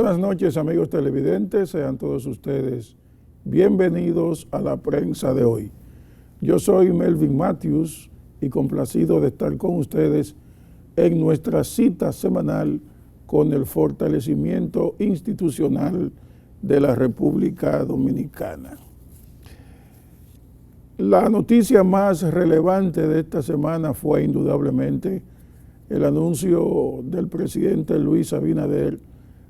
Buenas noches, amigos televidentes, sean todos ustedes bienvenidos a la prensa de hoy. Yo soy Melvin Matthews y complacido de estar con ustedes en nuestra cita semanal con el fortalecimiento institucional de la República Dominicana. La noticia más relevante de esta semana fue indudablemente el anuncio del presidente Luis Abinader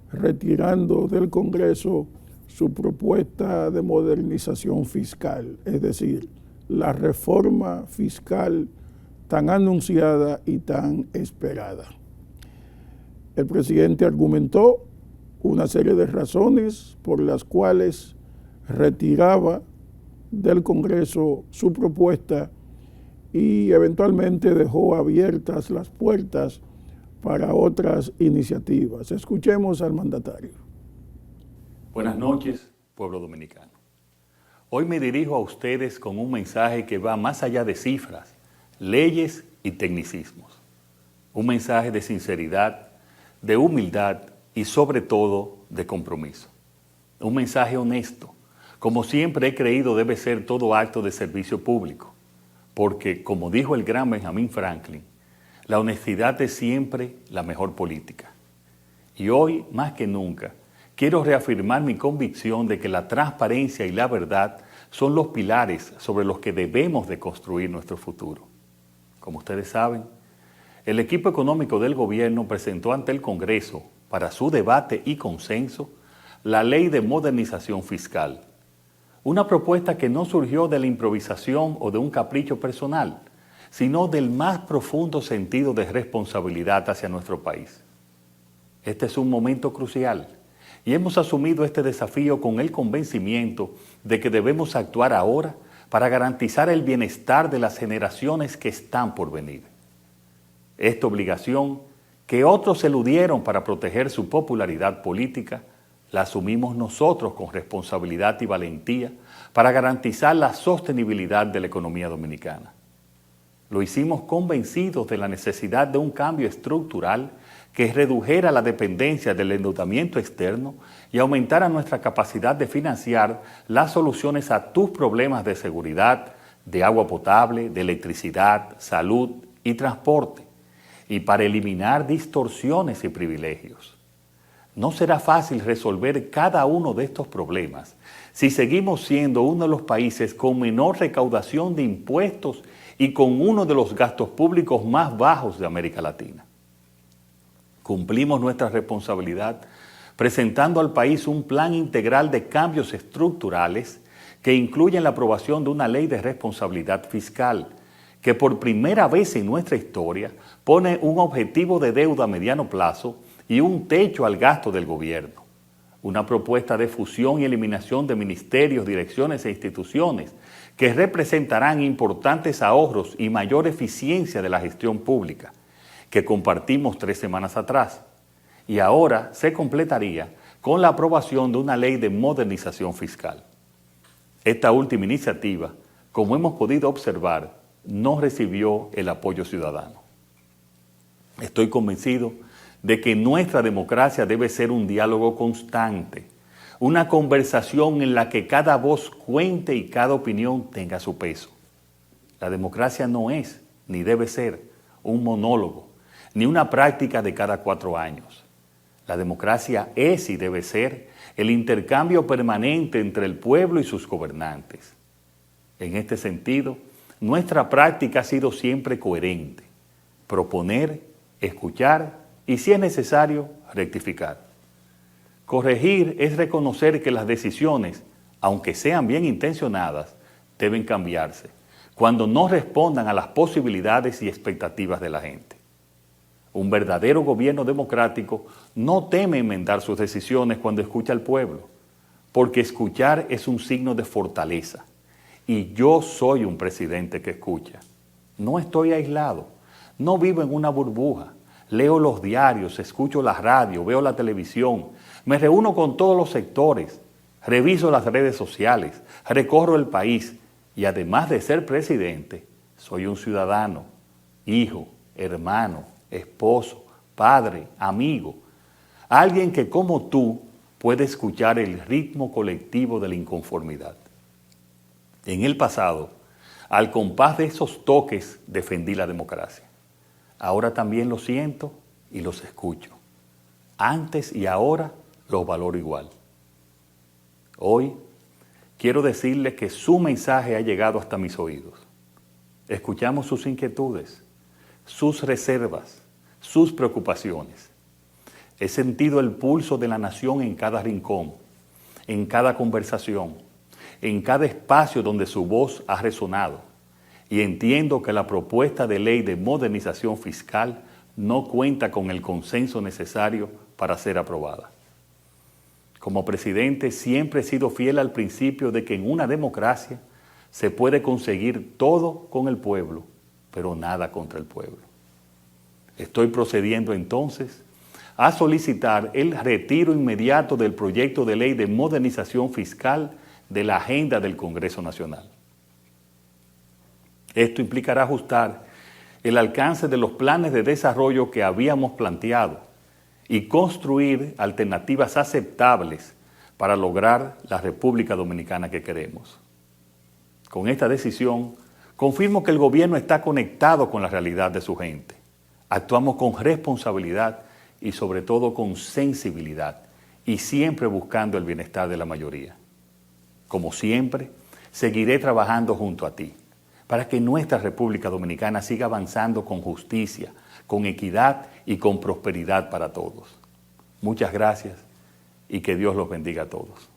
retirando del Congreso su propuesta de modernización fiscal, es decir, la reforma fiscal tan anunciada y tan esperada. El presidente argumentó una serie de razones por las cuales retiraba del Congreso su propuesta y eventualmente dejó abiertas las puertas para otras iniciativas. Escuchemos al mandatario. Buenas noches, pueblo dominicano. Hoy me dirijo a ustedes con un mensaje que va más allá de cifras, leyes y tecnicismos. Un mensaje de sinceridad, de humildad y sobre todo de compromiso. Un mensaje honesto, como siempre he creído debe ser todo acto de servicio público, porque como dijo el gran Benjamin Franklin, la honestidad es siempre la mejor política. Y hoy, más que nunca, quiero reafirmar mi convicción de que la transparencia y la verdad son los pilares sobre los que debemos de construir nuestro futuro. Como ustedes saben, el equipo económico del gobierno presentó ante el Congreso, para su debate y consenso, la Ley de Modernización Fiscal. Una propuesta que no surgió de la improvisación o de un capricho personal, sino del más profundo sentido de responsabilidad hacia nuestro país. Este es un momento crucial y hemos asumido este desafío con el convencimiento de que debemos actuar ahora para garantizar el bienestar de las generaciones que están por venir. Esta obligación, que otros eludieron para proteger su popularidad política, la asumimos nosotros con responsabilidad y valentía para garantizar la sostenibilidad de la economía dominicana. Lo hicimos convencidos de la necesidad de un cambio estructural que redujera la dependencia del endeudamiento externo y aumentara nuestra capacidad de financiar las soluciones a tus problemas de seguridad, de agua potable, de electricidad, salud y transporte, y para eliminar distorsiones y privilegios. No será fácil resolver cada uno de estos problemas si seguimos siendo uno de los países con menor recaudación de impuestos y con uno de los gastos públicos más bajos de América Latina. Cumplimos nuestra responsabilidad presentando al país un plan integral de cambios estructurales que incluyen la aprobación de una ley de responsabilidad fiscal que por primera vez en nuestra historia pone un objetivo de deuda a mediano plazo y un techo al gasto del gobierno. Una propuesta de fusión y eliminación de ministerios, direcciones e instituciones que representarán importantes ahorros y mayor eficiencia de la gestión pública, que compartimos 3 semanas atrás, y ahora se completaría con la aprobación de una ley de modernización fiscal. Esta última iniciativa, como hemos podido observar, no recibió el apoyo ciudadano. Estoy convencido de que nuestra democracia debe ser un diálogo constante, una conversación en la que cada voz cuente y cada opinión tenga su peso. La democracia no es, ni debe ser, un monólogo, ni una práctica de cada 4 años. La democracia es y debe ser el intercambio permanente entre el pueblo y sus gobernantes. En este sentido, nuestra práctica ha sido siempre coherente: proponer, escuchar y, si es necesario, rectificar. Corregir es reconocer que las decisiones, aunque sean bien intencionadas, deben cambiarse cuando no respondan a las posibilidades y expectativas de la gente. Un verdadero gobierno democrático no teme enmendar sus decisiones cuando escucha al pueblo, porque escuchar es un signo de fortaleza. Y yo soy un presidente que escucha. No estoy aislado, no vivo en una burbuja. Leo los diarios, escucho la radio, veo la televisión, me reúno con todos los sectores, reviso las redes sociales, recorro el país y además de ser presidente, soy un ciudadano, hijo, hermano, esposo, padre, amigo, alguien que como tú puede escuchar el ritmo colectivo de la inconformidad. En el pasado, al compás de esos toques, defendí la democracia. Ahora también lo siento y los escucho. Antes y ahora los valoro igual. Hoy quiero decirles que su mensaje ha llegado hasta mis oídos. Escuchamos sus inquietudes, sus reservas, sus preocupaciones. He sentido el pulso de la nación en cada rincón, en cada conversación, en cada espacio donde su voz ha resonado. Y entiendo que la propuesta de ley de modernización fiscal no cuenta con el consenso necesario para ser aprobada. Como presidente siempre he sido fiel al principio de que en una democracia se puede conseguir todo con el pueblo, pero nada contra el pueblo. Estoy procediendo entonces a solicitar el retiro inmediato del proyecto de ley de modernización fiscal de la agenda del Congreso Nacional. Esto implicará ajustar el alcance de los planes de desarrollo que habíamos planteado y construir alternativas aceptables para lograr la República Dominicana que queremos. Con esta decisión, confirmo que el gobierno está conectado con la realidad de su gente. Actuamos con responsabilidad y sobre todo con sensibilidad y siempre buscando el bienestar de la mayoría. Como siempre, seguiré trabajando junto a ti para que nuestra República Dominicana siga avanzando con justicia, con equidad y con prosperidad para todos. Muchas gracias y que Dios los bendiga a todos.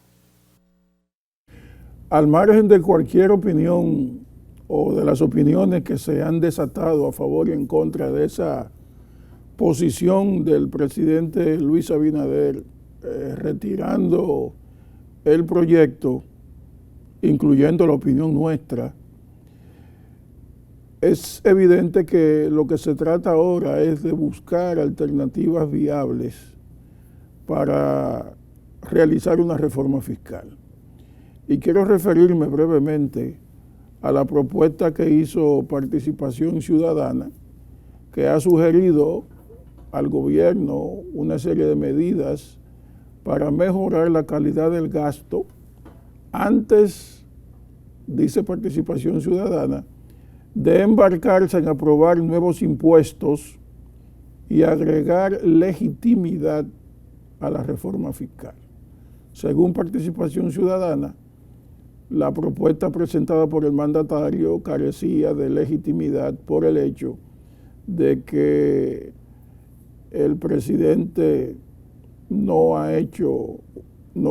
Al margen de cualquier opinión o de las opiniones que se han desatado a favor y en contra de esa posición del presidente Luis Abinader retirando el proyecto, incluyendo la opinión nuestra, es evidente que lo que se trata ahora es de buscar alternativas viables para realizar una reforma fiscal. Y quiero referirme brevemente a la propuesta que hizo Participación Ciudadana, que ha sugerido al gobierno una serie de medidas para mejorar la calidad del gasto antes, dice Participación Ciudadana, de embarcarse en aprobar nuevos impuestos y agregar legitimidad a la reforma fiscal. Según Participación Ciudadana, la propuesta presentada por el mandatario carecía de legitimidad por el hecho de que el presidente no ha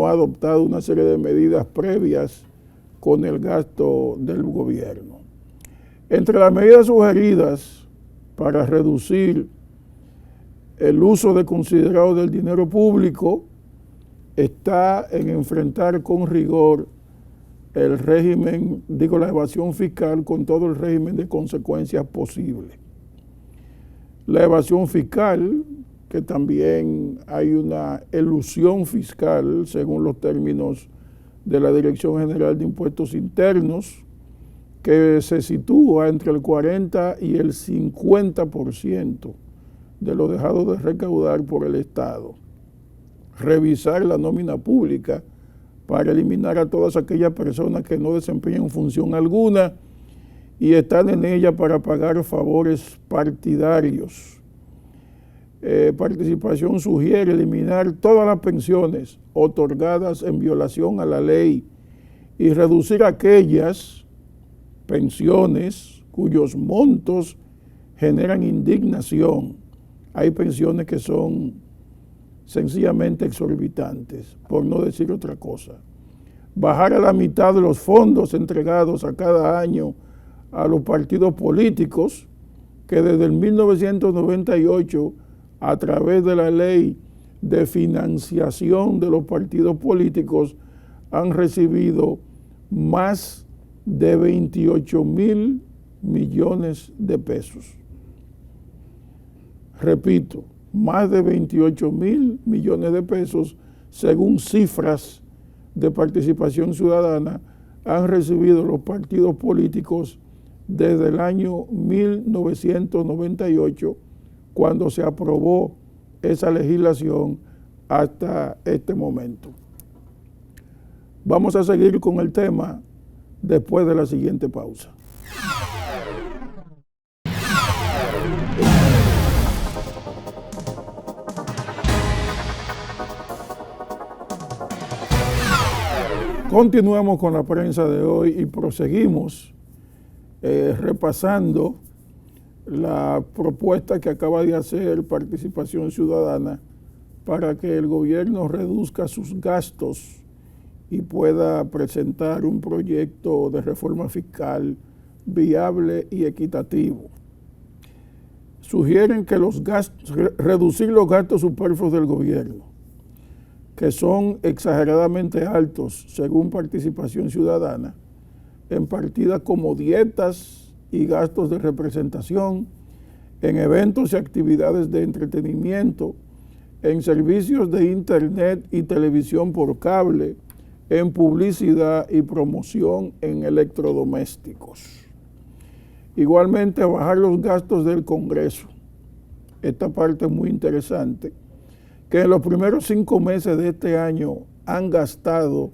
adoptado una serie de medidas previas con el gasto del gobierno. Entre las medidas sugeridas para reducir el uso desconsiderado del dinero público está en enfrentar con rigor el régimen, la evasión fiscal con todo el régimen de consecuencias posibles. La evasión fiscal, que también hay una elusión fiscal según los términos de la Dirección General de Impuestos Internos, que se sitúa entre el 40 y el 50% de lo dejado de recaudar por el Estado. Revisar la nómina pública para eliminar a todas aquellas personas que no desempeñan función alguna y están en ella para pagar favores partidarios. Participación sugiere eliminar todas las pensiones otorgadas en violación a la ley y reducir aquellas pensiones cuyos montos generan indignación. Hay pensiones que son sencillamente exorbitantes, por no decir otra cosa. Bajar a la mitad de los fondos entregados a cada año a los partidos políticos, que desde el 1998, a través de la ley de financiación de los partidos políticos, han recibido más de 28,000 millones de pesos. Repito, más de 28,000 millones de pesos, según cifras de Participación Ciudadana, han recibido los partidos políticos desde el año 1998, cuando se aprobó esa legislación hasta este momento. Vamos a seguir con el tema después de la siguiente pausa. Continuamos con la prensa de hoy y proseguimos repasando la propuesta que acaba de hacer Participación Ciudadana para que el gobierno reduzca sus gastos y pueda presentar un proyecto de reforma fiscal viable y equitativo. Sugieren que reducir los gastos superfluos del gobierno, que son exageradamente altos según Participación Ciudadana, en partidas como dietas y gastos de representación, en eventos y actividades de entretenimiento, en servicios de internet y televisión por cable, en publicidad y promoción en electrodomésticos. Igualmente, bajar los gastos del Congreso. Esta parte es muy interesante, que en los primeros 5 meses de este año han gastado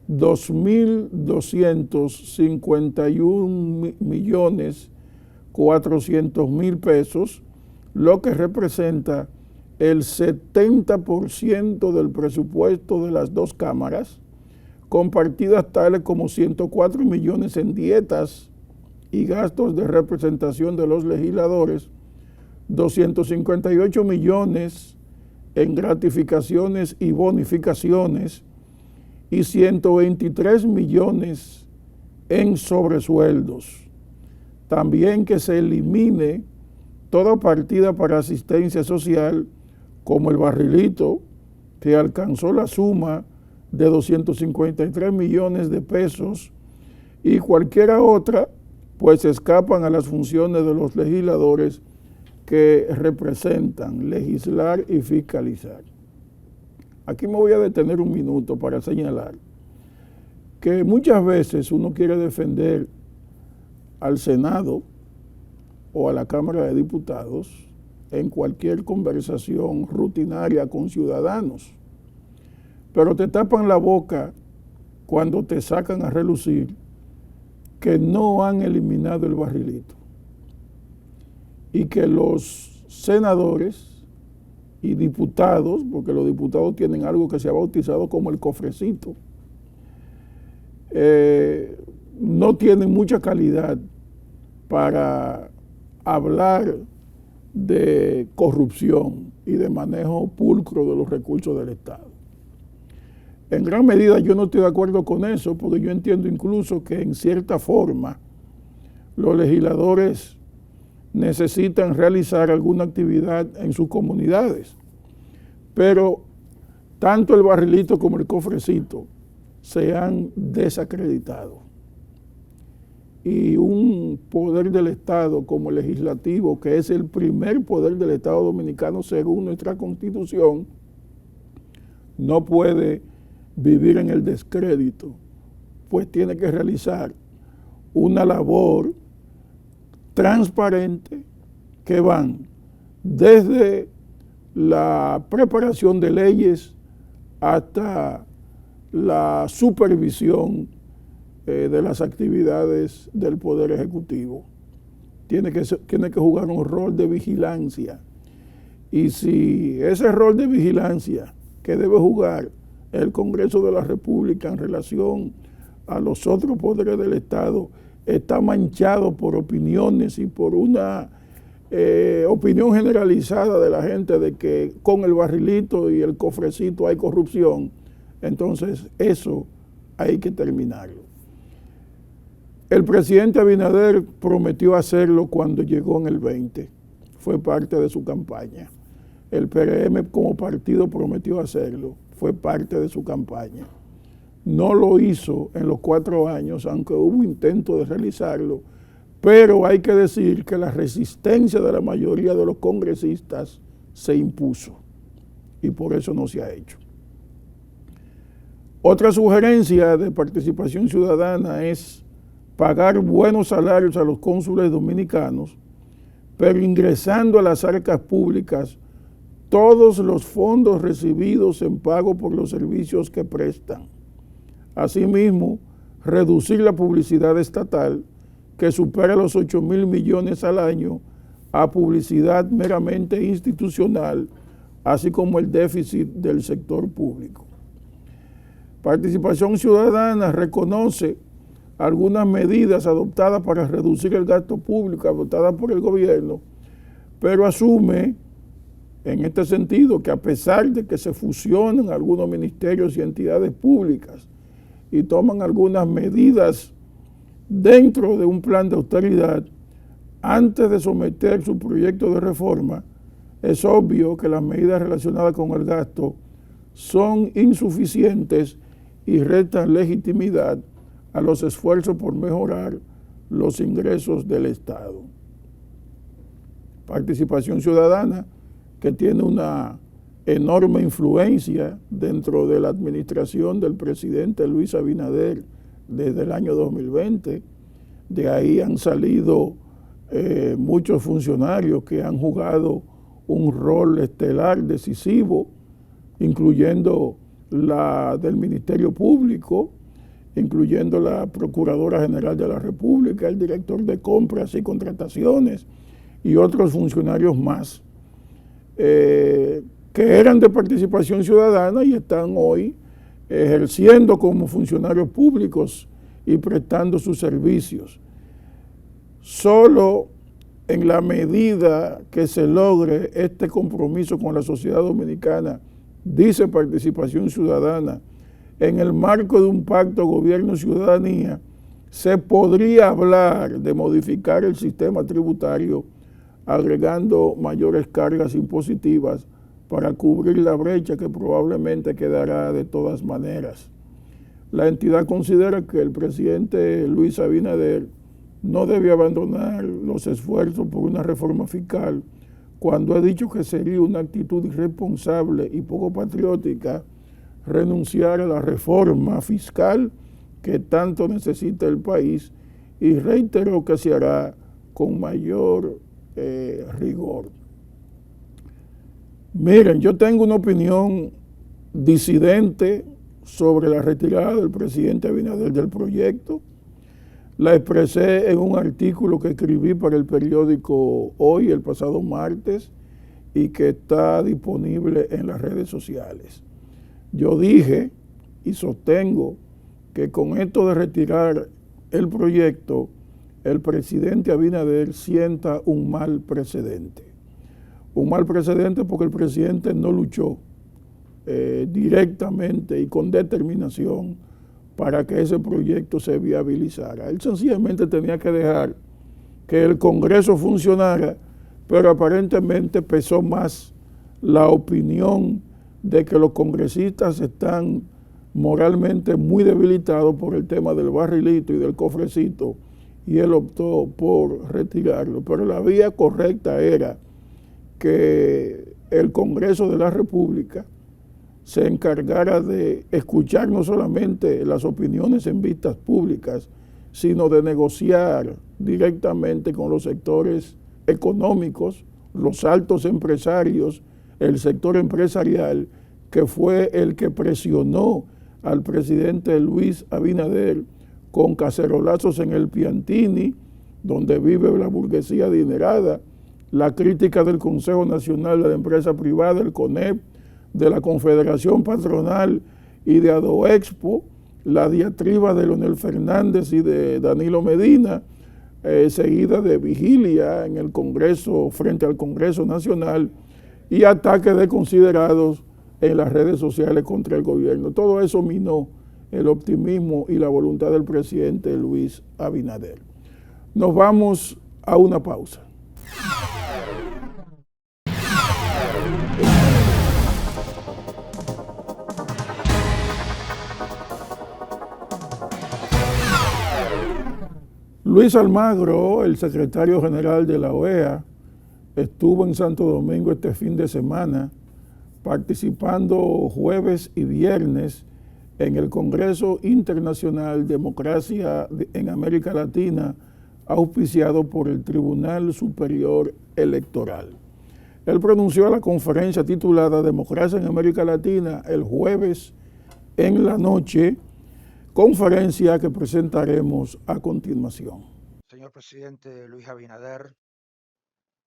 2.251.400.000 pesos, lo que representa el 70% del presupuesto de las dos cámaras, con partidas tales como 104 millones en dietas y gastos de representación de los legisladores, 258 millones en gratificaciones y bonificaciones y 123 millones en sobresueldos. También que se elimine toda partida para asistencia social, como el barrilito, que alcanzó la suma de 253 millones de pesos, y cualquiera otra, pues escapan a las funciones de los legisladores que representan legislar y fiscalizar. Aquí me voy a detener un minuto para señalar que muchas veces uno quiere defender al Senado o a la Cámara de Diputados en cualquier conversación rutinaria con ciudadanos, pero te tapan la boca cuando te sacan a relucir que no han eliminado el barrilito y que los senadores y diputados, porque los diputados tienen algo que se ha bautizado como el cofrecito, no tienen mucha calidad para hablar de corrupción y de manejo pulcro de los recursos del Estado. En gran medida yo no estoy de acuerdo con eso, porque yo entiendo incluso que en cierta forma los legisladores necesitan realizar alguna actividad en sus comunidades, pero tanto el barrilito como el cofrecito se han desacreditado. Y un poder del Estado como el legislativo, que es el primer poder del Estado dominicano según nuestra Constitución, no puede vivir en el descrédito, pues tiene que realizar una labor transparente que van desde la preparación de leyes hasta la supervisión de las actividades del Poder Ejecutivo. Tiene que jugar un rol de vigilancia. Y si ese rol de vigilancia que debe jugar el Congreso de la República en relación a los otros poderes del Estado está manchado por opiniones y por una opinión generalizada de la gente de que con el barrilito y el cofrecito hay corrupción, entonces eso hay que terminarlo. El presidente Abinader prometió hacerlo cuando llegó en el 20, fue parte de su campaña. El PRM como partido prometió hacerlo, fue parte de su campaña. No lo hizo en los 4 años, aunque hubo intento de realizarlo, pero hay que decir que la resistencia de la mayoría de los congresistas se impuso y por eso no se ha hecho. Otra sugerencia de Participación Ciudadana es pagar buenos salarios a los cónsules dominicanos, pero ingresando a las arcas públicas todos los fondos recibidos en pago por los servicios que prestan. Asimismo, reducir la publicidad estatal, que supera los 8.000 millones al año, a publicidad meramente institucional, así como el déficit del sector público. Participación Ciudadana reconoce algunas medidas adoptadas para reducir el gasto público, adoptadas por el gobierno, pero asume en este sentido que a pesar de que se fusionan algunos ministerios y entidades públicas y toman algunas medidas dentro de un plan de austeridad, antes de someter su proyecto de reforma, es obvio que las medidas relacionadas con el gasto son insuficientes y restan legitimidad a los esfuerzos por mejorar los ingresos del Estado. Participación Ciudadana, que tiene una enorme influencia dentro de la administración del presidente Luis Abinader desde el año 2020. De ahí han salido muchos funcionarios que han jugado un rol estelar decisivo, incluyendo la del Ministerio Público, incluyendo la Procuradora General de la República, el director de compras y contrataciones y otros funcionarios más, que eran de Participación Ciudadana y están hoy ejerciendo como funcionarios públicos y prestando sus servicios. Solo en la medida que se logre este compromiso con la sociedad dominicana, dice Participación Ciudadana, en el marco de un pacto gobierno-ciudadanía, se podría hablar de modificar el sistema tributario agregando mayores cargas impositivas para cubrir la brecha que probablemente quedará de todas maneras. La entidad considera que el presidente Luis Abinader no debe abandonar los esfuerzos por una reforma fiscal cuando ha dicho que sería una actitud irresponsable y poco patriótica renunciar a la reforma fiscal que tanto necesita el país, y reiteró que se hará con mayor rigor. Miren, yo tengo una opinión disidente sobre la retirada del presidente Abinader del proyecto. La expresé en un artículo que escribí para el periódico Hoy, el pasado martes, y que está disponible en las redes sociales. Yo dije y sostengo que con esto de retirar el proyecto, el presidente Abinader sienta un mal precedente. Un mal precedente porque el presidente no luchó directamente y con determinación para que ese proyecto se viabilizara. Él sencillamente tenía que dejar que el Congreso funcionara, pero aparentemente pesó más la opinión de que los congresistas están moralmente muy debilitados por el tema del barrilito y del cofrecito, y él optó por retirarlo. Pero la vía correcta era que el Congreso de la República se encargara de escuchar no solamente las opiniones en vistas públicas, sino de negociar directamente con los sectores económicos, los altos empresarios, el sector empresarial, que fue el que presionó al presidente Luis Abinader con cacerolazos en el Piantini, donde vive la burguesía adinerada, la crítica del Consejo Nacional de la Empresa Privada, el CONEP, de la Confederación Patronal y de Adoexpo, la diatriba de Leonel Fernández y de Danilo Medina, seguida de vigilia en el Congreso, frente al Congreso Nacional, y ataques desconsiderados en las redes sociales contra el gobierno. Todo eso minó el optimismo y la voluntad del presidente Luis Abinader. Nos vamos a una pausa. Luis Almagro, el secretario general de la OEA, estuvo en Santo Domingo este fin de semana participando jueves y viernes en el Congreso Internacional Democracia en América Latina, auspiciado por el Tribunal Superior Electoral. Él pronunció la conferencia titulada Democracia en América Latina el jueves en la noche, conferencia que presentaremos a continuación. Señor presidente Luis Abinader,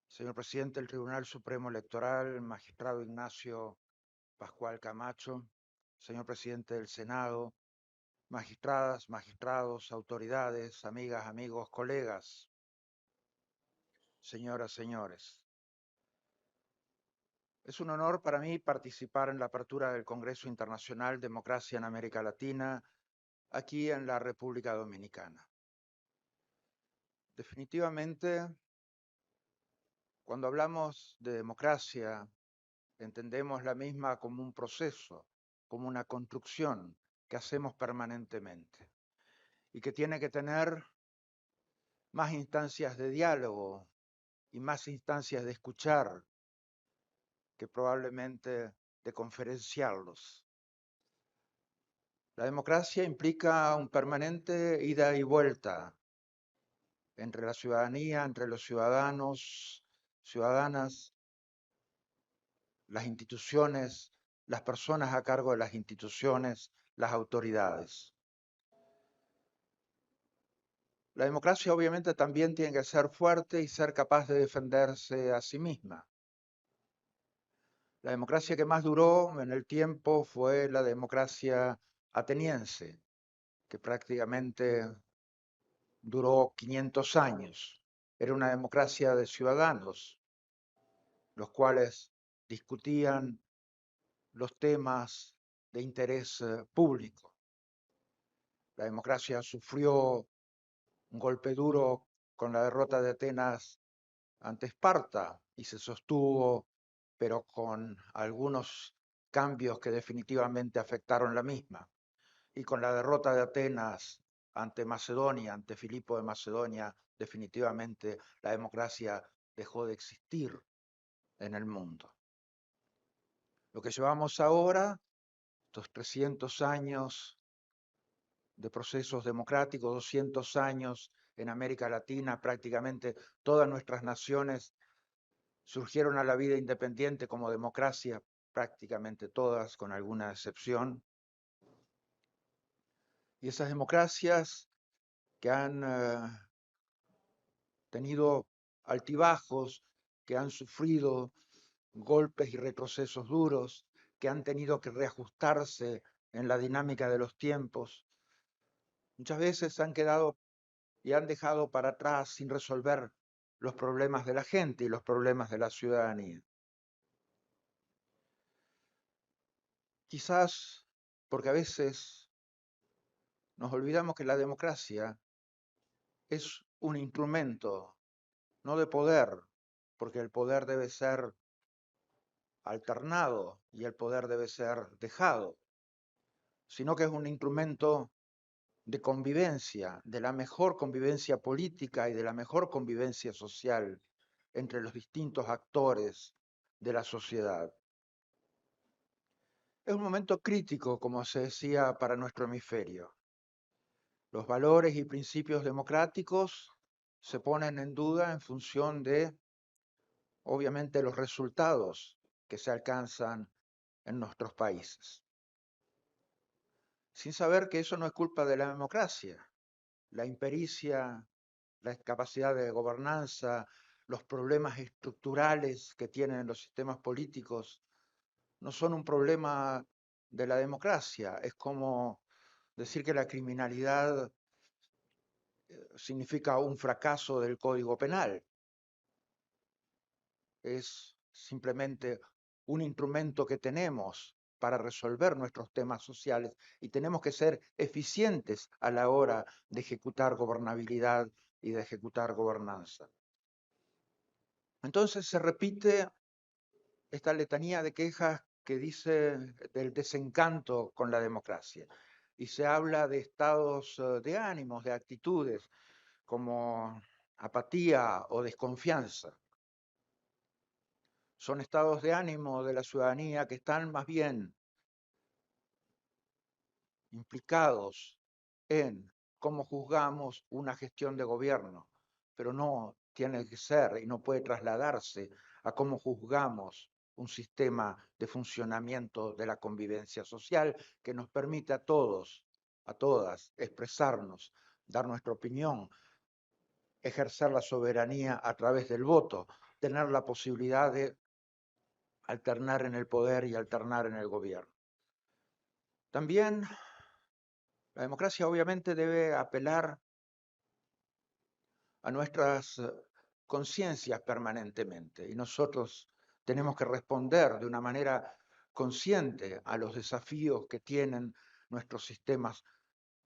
señor presidente del Tribunal Supremo Electoral, magistrado Ignacio Pascual Camacho, señor presidente del Senado, magistradas, magistrados, autoridades, amigas, amigos, colegas, señoras, señores. Es un honor para mí participar en la apertura del Congreso Internacional Democracia en América Latina, aquí en la República Dominicana. Definitivamente, cuando hablamos de democracia, entendemos la misma como un proceso, como una construcción que hacemos permanentemente y que tiene que tener más instancias de diálogo y más instancias de escuchar que probablemente de conferenciarlos. La democracia implica un permanente ida y vuelta entre la ciudadanía, entre los ciudadanos, ciudadanas, las instituciones, las personas a cargo de las instituciones, las autoridades. La democracia obviamente también tiene que ser fuerte y ser capaz de defenderse a sí misma. La democracia que más duró en el tiempo fue la democracia ateniense, que prácticamente duró 500 años. Era una democracia de ciudadanos, los cuales discutían los temas de interés público. La democracia sufrió un golpe duro con la derrota de Atenas ante Esparta y se sostuvo, pero con algunos cambios que definitivamente afectaron la misma. Y con la derrota de Atenas ante Macedonia, ante Filipo de Macedonia, definitivamente la democracia dejó de existir en el mundo. Lo que llevamos ahora, estos 300 años de procesos democráticos, 200 años en América Latina, prácticamente todas nuestras naciones surgieron a la vida independiente como democracia, prácticamente todas, con alguna excepción. Y esas democracias que han tenido altibajos, que han sufrido golpes y retrocesos duros, que han tenido que reajustarse en la dinámica de los tiempos, muchas veces han quedado y han dejado para atrás sin resolver los problemas de la gente y los problemas de la ciudadanía. Quizás porque a veces nos olvidamos que la democracia es un instrumento, no de poder, porque el poder debe ser alternado y el poder debe ser dejado, sino que es un instrumento de convivencia, de la mejor convivencia política y de la mejor convivencia social entre los distintos actores de la sociedad. Es un momento crítico, como se decía, para nuestro hemisferio. Los valores y principios democráticos se ponen en duda en función de, obviamente, los resultados que se alcanzan en nuestros países. Sin saber que eso no es culpa de la democracia. La impericia, la incapacidad de gobernanza, los problemas estructurales que tienen los sistemas políticos, no son un problema de la democracia. Es como decir que la criminalidad significa un fracaso del Código Penal. Es simplemente un instrumento que tenemos para resolver nuestros temas sociales y tenemos que ser eficientes a la hora de ejecutar gobernabilidad y de ejecutar gobernanza. Entonces se repite esta letanía de quejas que dice del desencanto con la democracia y se habla de estados de ánimos, de actitudes como apatía o desconfianza. Son estados de ánimo de la ciudadanía que están más bien implicados en cómo juzgamos una gestión de gobierno, pero no tiene que ser y no puede trasladarse a cómo juzgamos un sistema de funcionamiento de la convivencia social que nos permite a todos, a todas, expresarnos, dar nuestra opinión, ejercer la soberanía a través del voto, tener la posibilidad de alternar en el poder y alternar en el gobierno. También la democracia obviamente debe apelar a nuestras conciencias permanentemente y nosotros tenemos que responder de una manera consciente a los desafíos que tienen nuestros sistemas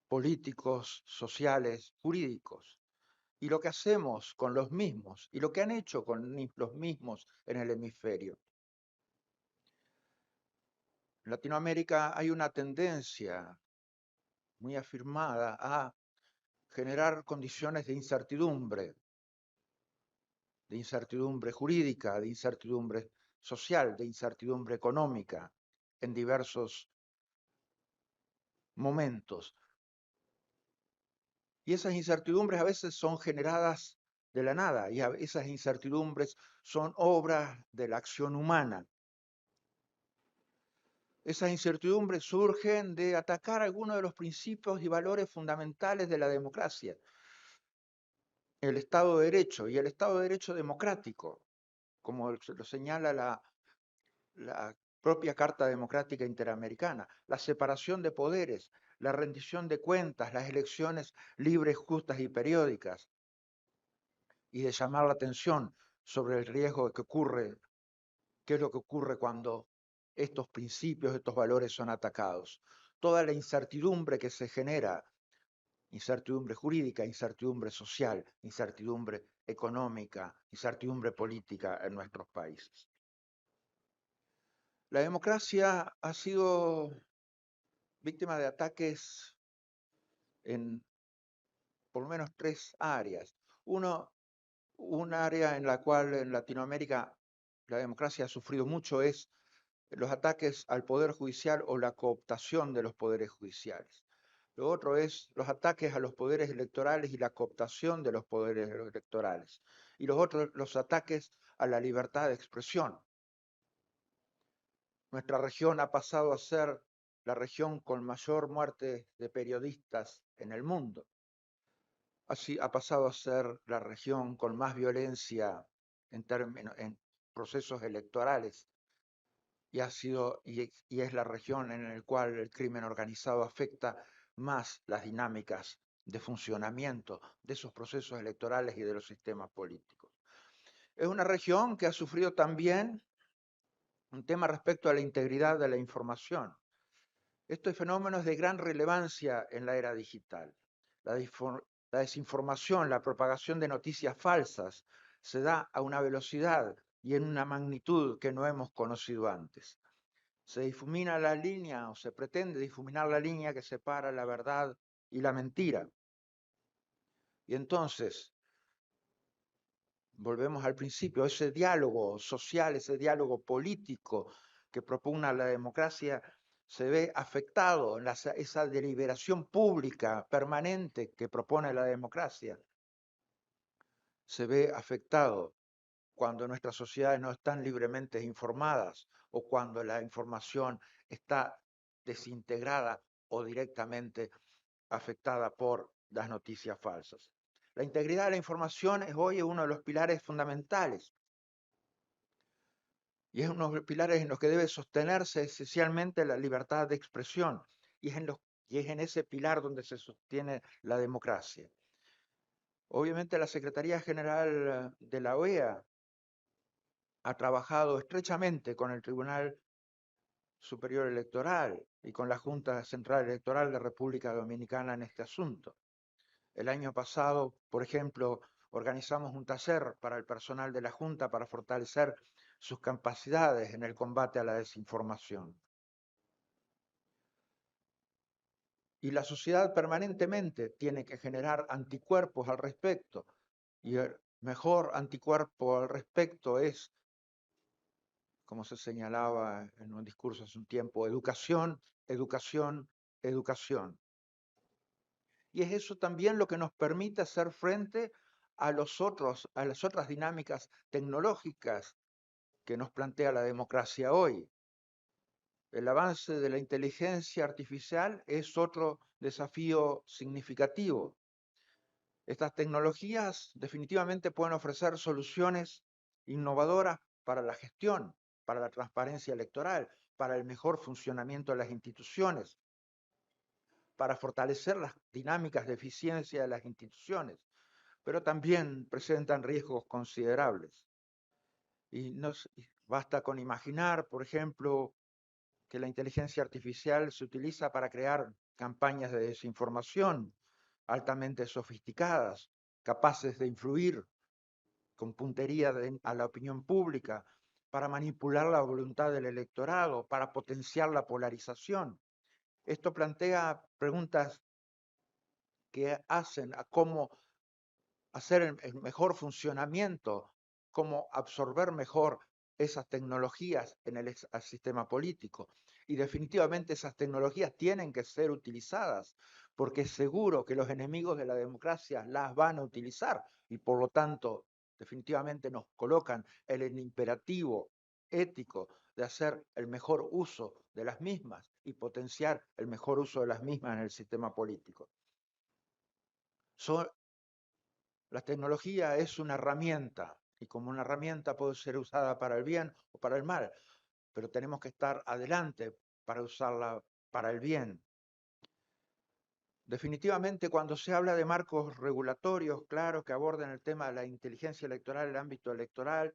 políticos, sociales, jurídicos. Y lo que hacemos con los mismos y lo que han hecho con los mismos en el hemisferio. En Latinoamérica hay una tendencia muy afirmada a generar condiciones de incertidumbre jurídica, de incertidumbre social, de incertidumbre económica en diversos momentos. Y esas incertidumbres a veces son generadas de la nada y esas incertidumbres son obras de la acción humana. Esas incertidumbres surgen de atacar algunos de los principios y valores fundamentales de la democracia. El Estado de Derecho y el Estado de Derecho democrático, como lo señala la propia Carta Democrática Interamericana, la separación de poderes, la rendición de cuentas, las elecciones libres, justas y periódicas, y de llamar la atención sobre el riesgo de que ocurre, qué es lo que ocurre cuando estos principios, estos valores son atacados. Toda la incertidumbre que se genera, incertidumbre jurídica, incertidumbre social, incertidumbre económica, incertidumbre política en nuestros países. La democracia ha sido víctima de ataques en por lo menos 3 áreas. Un área en la cual en Latinoamérica la democracia ha sufrido mucho es los ataques al Poder Judicial o la cooptación de los poderes judiciales. Lo otro es los ataques a los poderes electorales y la cooptación de los poderes electorales. Y los otros, los ataques a la libertad de expresión. Nuestra región ha pasado a ser la región con mayor muerte de periodistas en el mundo. Así ha pasado a ser la región con más violencia en procesos electorales y es la región en la cual el crimen organizado afecta más las dinámicas de funcionamiento de esos procesos electorales y de los sistemas políticos. Es una región que ha sufrido también un tema respecto a la integridad de la información. Este fenómeno es de gran relevancia en la era digital. La desinformación, la propagación de noticias falsas se da a una velocidad y en una magnitud que no hemos conocido antes. Se difumina la línea o se pretende difuminar la línea que separa la verdad y la mentira. Y entonces, volvemos al principio, ese diálogo social, ese diálogo político que propugna la democracia se ve afectado en esa deliberación pública permanente que propone la democracia. Se ve afectado cuando nuestras sociedades no están libremente informadas o cuando la información está desintegrada o directamente afectada por las noticias falsas. La integridad de la información es hoy uno de los pilares fundamentales y es uno de los pilares en los que debe sostenerse esencialmente la libertad de expresión y es en ese pilar donde se sostiene la democracia. Obviamente la Secretaría General de la OEA ha trabajado estrechamente con el Tribunal Superior Electoral y con la Junta Central Electoral de República Dominicana en este asunto. El año pasado, por ejemplo, organizamos un taller para el personal de la Junta para fortalecer sus capacidades en el combate a la desinformación. Y la sociedad permanentemente tiene que generar anticuerpos al respecto. Y el mejor anticuerpo al respecto es, como se señalaba en un discurso hace un tiempo, educación, educación, educación. Y es eso también lo que nos permite hacer frente a las otras dinámicas tecnológicas que nos plantea la democracia hoy. El avance de la inteligencia artificial es otro desafío significativo. Estas tecnologías definitivamente pueden ofrecer soluciones innovadoras para la gestión, para la transparencia electoral, para el mejor funcionamiento de las instituciones, para fortalecer las dinámicas de eficiencia de las instituciones, pero también presentan riesgos considerables. Y basta con imaginar, por ejemplo, que la inteligencia artificial se utiliza para crear campañas de desinformación altamente sofisticadas, capaces de influir con puntería a la opinión pública, para manipular la voluntad del electorado, para potenciar la polarización. Esto plantea preguntas que hacen a cómo hacer el mejor funcionamiento, cómo absorber mejor esas tecnologías en el sistema político. Y definitivamente esas tecnologías tienen que ser utilizadas, porque es seguro que los enemigos de la democracia las van a utilizar y por lo tanto definitivamente nos colocan en el imperativo ético de hacer el mejor uso de las mismas y potenciar el mejor uso de las mismas en el sistema político. La tecnología es una herramienta y como una herramienta puede ser usada para el bien o para el mal, pero tenemos que estar adelante para usarla para el bien. Definitivamente, cuando se habla de marcos regulatorios, claro, que aborden el tema de la inteligencia electoral, el ámbito electoral,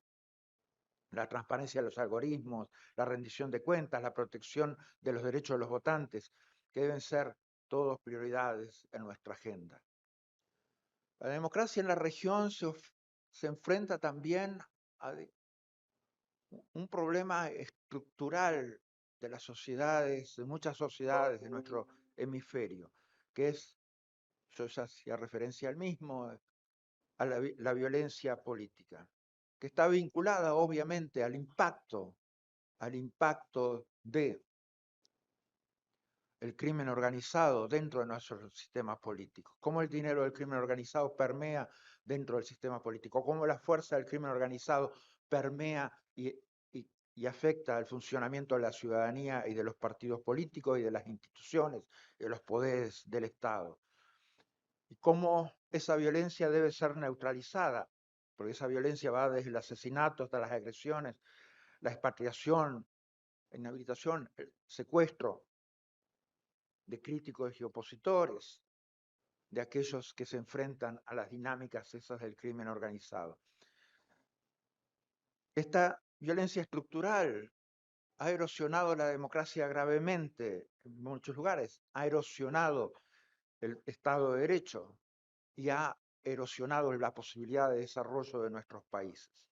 la transparencia de los algoritmos, la rendición de cuentas, la protección de los derechos de los votantes, que deben ser todos prioridades en nuestra agenda. La democracia en la región se enfrenta también a un problema estructural de las sociedades, de muchas sociedades de nuestro hemisferio, que es, yo ya hacía referencia al mismo, a la violencia política, que está vinculada obviamente al impacto de el crimen organizado dentro de nuestro sistema político, cómo el dinero del crimen organizado permea dentro del sistema político, cómo la fuerza del crimen organizado permea y afecta al funcionamiento de la ciudadanía y de los partidos políticos y de las instituciones y de los poderes del Estado. Y cómo esa violencia debe ser neutralizada, porque esa violencia va desde el asesinato hasta las agresiones, la expatriación, la inhabilitación, el secuestro de críticos y opositores, de aquellos que se enfrentan a las dinámicas esas del crimen organizado. Esta violencia estructural ha erosionado la democracia gravemente en muchos lugares, ha erosionado el Estado de Derecho y ha erosionado la posibilidad de desarrollo de nuestros países.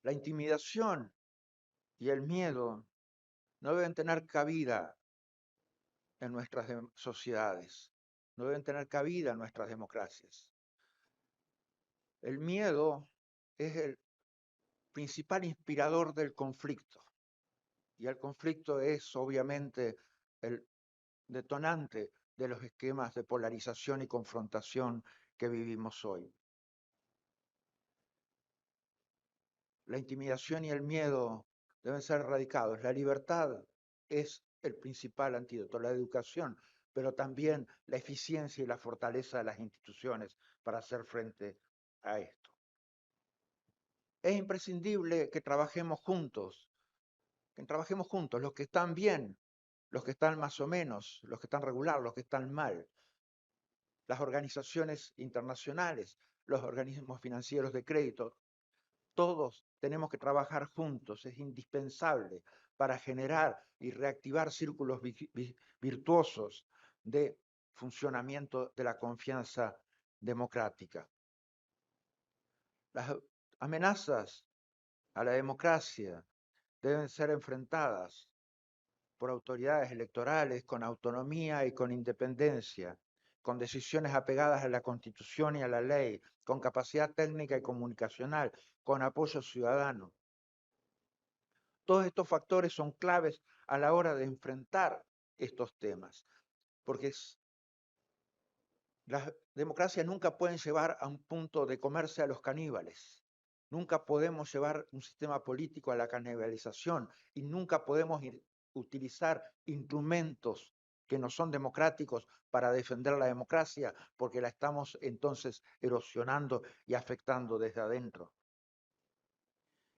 La intimidación y el miedo no deben tener cabida en nuestras sociedades, no deben tener cabida en nuestras democracias. El miedo es el principal inspirador del conflicto y el conflicto es obviamente el detonante de los esquemas de polarización y confrontación que vivimos hoy. La intimidación y el miedo deben ser erradicados. La libertad es el principal antídoto, la educación, pero también la eficiencia y la fortaleza de las instituciones para hacer frente a esto. Es imprescindible que trabajemos juntos, los que están bien, los que están más o menos, los que están regular, los que están mal, las organizaciones internacionales, los organismos financieros de crédito, todos tenemos que trabajar juntos, es indispensable para generar y reactivar círculos virtuosos de funcionamiento de la confianza democrática. Las amenazas a la democracia deben ser enfrentadas por autoridades electorales con autonomía y con independencia, con decisiones apegadas a la Constitución y a la ley, con capacidad técnica y comunicacional, con apoyo ciudadano. Todos estos factores son claves a la hora de enfrentar estos temas, porque las democracias nunca pueden llevar a un punto de comerse a los caníbales. Nunca podemos llevar un sistema político a la canibalización y nunca podemos utilizar instrumentos que no son democráticos para defender la democracia, porque la estamos entonces erosionando y afectando desde adentro.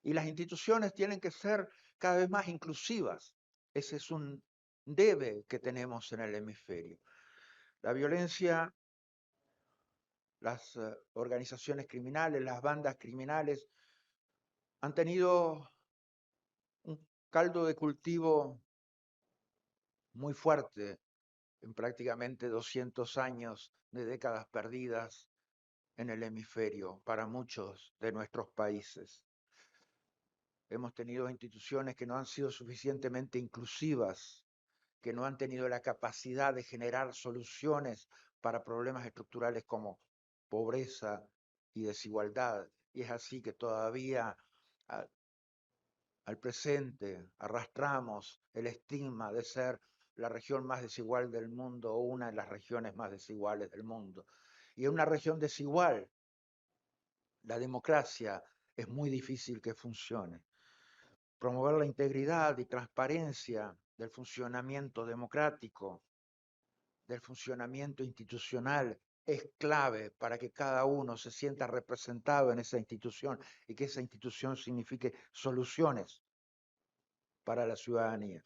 Y las instituciones tienen que ser cada vez más inclusivas. Ese es un debe que tenemos en el hemisferio. La violencia, las organizaciones criminales, las bandas criminales han tenido un caldo de cultivo muy fuerte en prácticamente 200 años de décadas perdidas en el hemisferio para muchos de nuestros países. Hemos tenido instituciones que no han sido suficientemente inclusivas, que no han tenido la capacidad de generar soluciones para problemas estructurales como pobreza y desigualdad. Y es así que todavía al presente arrastramos el estigma de ser la región más desigual del mundo o una de las regiones más desiguales del mundo. Y en una región desigual, la democracia es muy difícil que funcione. Promover la integridad y transparencia del funcionamiento democrático, del funcionamiento institucional, es clave para que cada uno se sienta representado en esa institución y que esa institución signifique soluciones para la ciudadanía.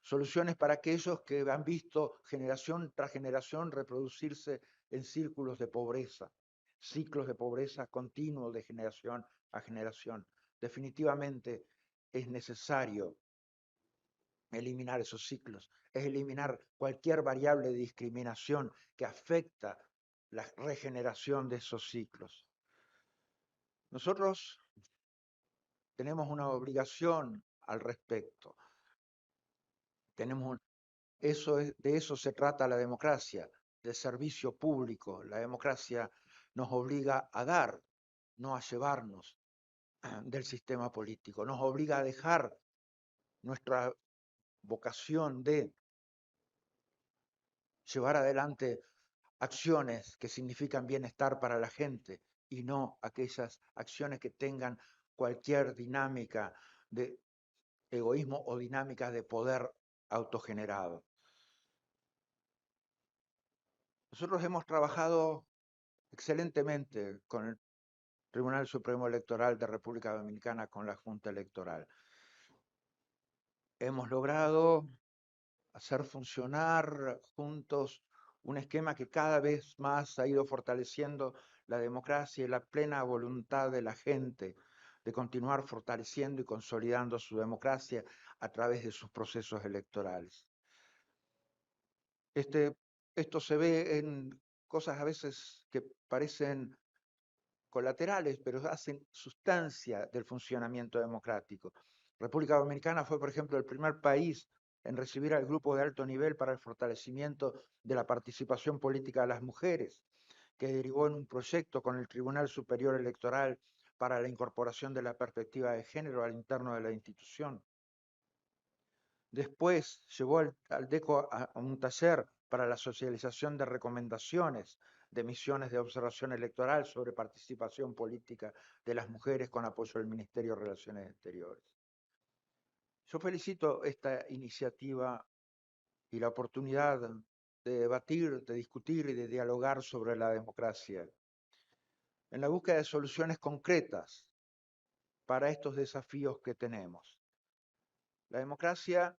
Soluciones para aquellos que han visto generación tras generación reproducirse en círculos de pobreza, ciclos de pobreza continuos de generación a generación. Definitivamente es necesario eliminar esos ciclos, es eliminar cualquier variable de discriminación que afecta la regeneración de esos ciclos. Nosotros tenemos una obligación al respecto. De eso se trata la democracia, de servicio público. La democracia nos obliga a dar, no a llevarnos del sistema político. Nos obliga a dejar nuestra vocación de llevar adelante acciones que significan bienestar para la gente y no aquellas acciones que tengan cualquier dinámica de egoísmo o dinámicas de poder autogenerado. Nosotros hemos trabajado excelentemente con el Tribunal Supremo Electoral de República Dominicana, con la Junta Electoral. Hemos logrado hacer funcionar juntos un esquema que cada vez más ha ido fortaleciendo la democracia y la plena voluntad de la gente de continuar fortaleciendo y consolidando su democracia a través de sus procesos electorales. Esto se ve en cosas a veces que parecen colaterales, pero hacen sustancia del funcionamiento democrático. República Dominicana fue, por ejemplo, el primer país en recibir al grupo de alto nivel para el fortalecimiento de la participación política de las mujeres, que derivó en un proyecto con el Tribunal Superior Electoral para la incorporación de la perspectiva de género al interno de la institución. Después llevó al DECO a un taller para la socialización de recomendaciones de misiones de observación electoral sobre participación política de las mujeres con apoyo del Ministerio de Relaciones Exteriores. Yo felicito esta iniciativa y la oportunidad de debatir, de discutir y de dialogar sobre la democracia en la búsqueda de soluciones concretas para estos desafíos que tenemos. La democracia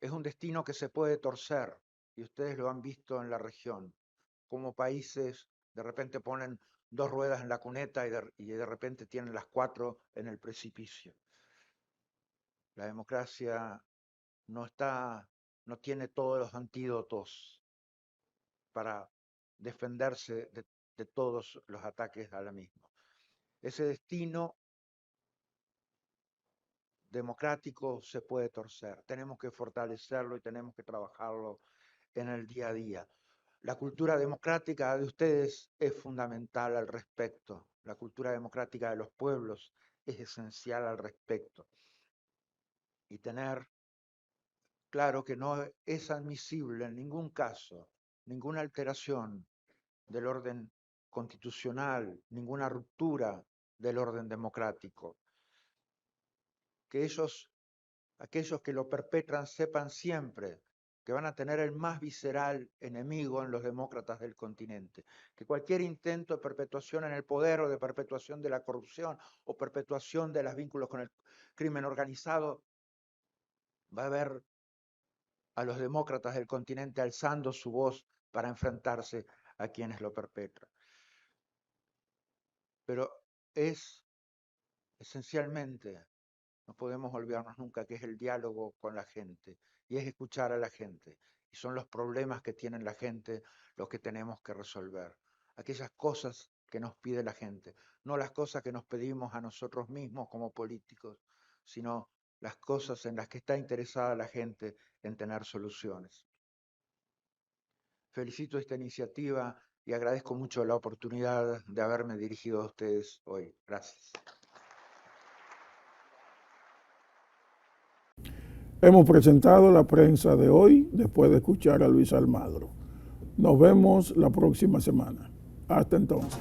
es un destino que se puede torcer, y ustedes lo han visto en la región, como países de repente ponen 2 ruedas en la cuneta y de repente tienen las 4 en el precipicio. La democracia no tiene todos los antídotos para defenderse de todos los ataques a la misma. Ese destino democrático se puede torcer. Tenemos que fortalecerlo y tenemos que trabajarlo en el día a día. La cultura democrática de ustedes es fundamental al respecto. La cultura democrática de los pueblos es esencial al respecto. Y tener claro que no es admisible en ningún caso ninguna alteración del orden constitucional, ninguna ruptura del orden democrático. Que aquellos que lo perpetran sepan siempre que van a tener el más visceral enemigo en los demócratas del continente, que cualquier intento de perpetuación en el poder o de perpetuación de la corrupción o perpetuación de los vínculos con el crimen organizado va a ver a los demócratas del continente alzando su voz para enfrentarse a quienes lo perpetran. Pero esencialmente, no podemos olvidarnos nunca que es el diálogo con la gente y es escuchar a la gente. Y son los problemas que tiene la gente los que tenemos que resolver. Aquellas cosas que nos pide la gente, no las cosas que nos pedimos a nosotros mismos como políticos, sino las cosas en las que está interesada la gente en tener soluciones. Felicito esta iniciativa y agradezco mucho la oportunidad de haberme dirigido a ustedes hoy. Gracias. Hemos presentado la prensa de hoy después de escuchar a Luis Almagro. Nos vemos la próxima semana. Hasta entonces.